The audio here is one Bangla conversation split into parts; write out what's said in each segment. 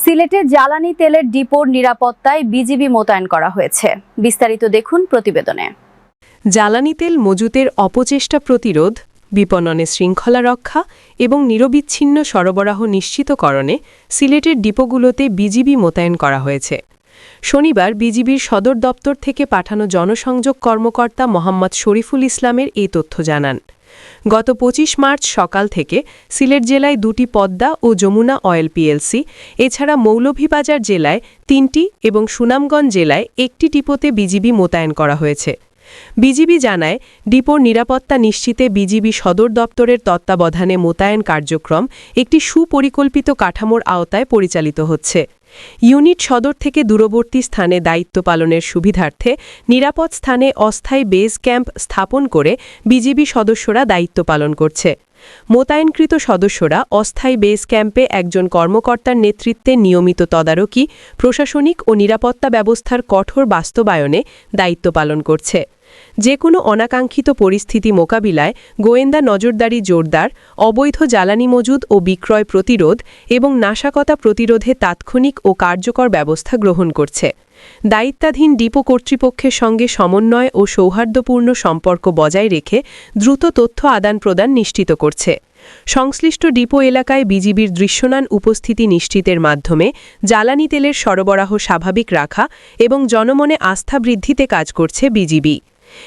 সিলেটে জ্বালানি তেলের ডিপোর নিরাপত্তায় বিজিবি মোতায়েন করা হয়েছে। বিস্তারিত দেখুন প্রতিবেদনে। জ্বালানি তেল মজুতের অপচেষ্টা প্রতিরোধ, বিপণনে শৃঙ্খলা রক্ষা এবং নিরবিচ্ছিন্ন সরবরাহ নিশ্চিতকরণে সিলেটের ডিপোগুলোতে বিজিবি মোতায়েন করা হয়েছে। শনিবার বিজিবির সদর দপ্তর থেকে পাঠানো জনসংযোগ কর্মকর্তা মোহাম্মদ শরীফুল ইসলামের এই তথ্য জানান। গত ২৫ মার্চ সকাল থেকে সিলেট জেলায় ২টি পদ্মা ও যমুনা অয়েল পিএলসি, এছাড়া মৌলভীবাজার জেলায় ৩টি এবং সুনামগঞ্জ জেলায় ১টি ডিপোতে বিজিবি মোতায়েন করা হয়েছে। বিজিবি জানায়, ডিপোর নিরাপত্তা নিশ্চিতে বিজিবি সদর দপ্তরের তত্ত্বাবধানে মোতায়েন কার্যক্রম একটি সুপরিকল্পিত কাঠামোর আওতায় পরিচালিত হচ্ছে। ইউনিট সদর থেকে দূরবর্তী স্থানে দায়িত্ব পালনের সুবিধার্থে নিরাপদ স্থানে অস্থায়ী বেস ক্যাম্প স্থাপন করে বিজিবি সদস্যরা দায়িত্ব পালন করছে। মোতায়েনকৃত সদস্যরা অস্থায়ী বেস ক্যাম্পে একজন কর্মকর্তার নেতৃত্বে নিয়মিত তদারকি, প্রশাসনিক ও নিরাপত্তা ব্যবস্থার কঠোর বাস্তবায়নে দায়িত্ব পালন করছে। যে কোনো অনাকাঙ্ক্ষিত পরিস্থিতি মোকাবিলায় গোয়েন্দা নজরদারি জোরদার, অবৈধ জ্বালানি মজুদ ও বিক্রয় প্রতিরোধ এবং নাশকতা প্রতিরোধে তাৎক্ষণিক ও কার্যকর ব্যবস্থা গ্রহণ করছে। দায়িত্বাধীন ডিপো কর্তৃপক্ষের সঙ্গে সমন্বয় ও সৌহার্দ্যপূর্ণ সম্পর্ক বজায় রেখে দ্রুত তথ্য আদান-প্রদান নিশ্চিত করছে। সংশ্লিষ্ট ডিপো এলাকায় বিজিবির দৃশ্যমান উপস্থিতি নিশ্চিতের মাধ্যমে জ্বালানি তেলের সরবরাহ স্বাভাবিক রাখা এবং জনমনে আস্থা বৃদ্ধিতে কাজ করছে বিজিবি।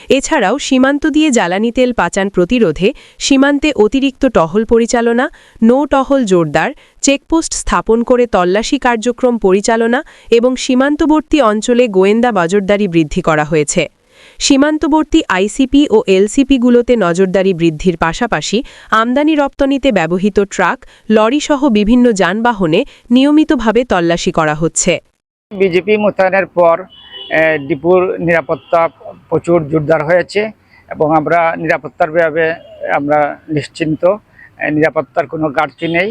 এছাড়াও সীমান্ত দিয়ে জ্বালানি তেল পাচার প্রতিরোধে সীমান্তে অতিরিক্ত টহল পরিচালনা, নো টহল জোরদার, চেকপোস্ট স্থাপন করে তল্লাশি কার্যক্রম পরিচালনা এবং সীমান্তবর্তী অঞ্চলে গোয়েন্দা নজরদারি বৃদ্ধি করা হয়েছে। সীমান্তবর্তী আইসিপি ও এলসিপিগুলোতে নজরদারি বৃদ্ধির পাশাপাশি আমদানি রপ্তানিতে ব্যবহৃত ট্রাক, লরিসহ বিভিন্ন যানবাহনে নিয়মিতভাবে তল্লাশি করা হচ্ছে। বিজেপি মোতায়েনের পর ডিপোর নিরাপত্তা প্রচুর জোরদার হয়েছে এবং আমরা নিরাপত্তার ব্যাপারে আমরা নিশ্চিন্ত, নিরাপত্তার কোনো ঘাটতি নেই।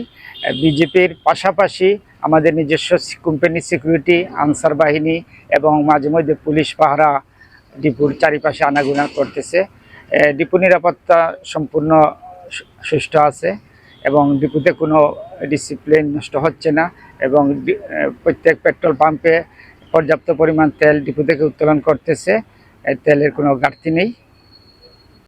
বিজেপির পাশাপাশি আমাদের নিজস্ব কোম্পানি সিকিউরিটি, আনসার বাহিনী এবং মাঝে মধ্যে পুলিশ পাহারা ডিপোর চারিপাশে আনাগোনা করতেছে। ডিপো নিরাপত্তা সম্পূর্ণ সুষ্ঠু আছে এবং ডিপোতে কোনো ডিসিপ্লিন নষ্ট হচ্ছে না এবং প্রত্যেক পেট্রোল পাম্পে পর্যাপ্ত পরিমাণ তেল ডিপো থেকে উত্তোলন করতেছে। তেলের কোনো ঘাটতি নেই।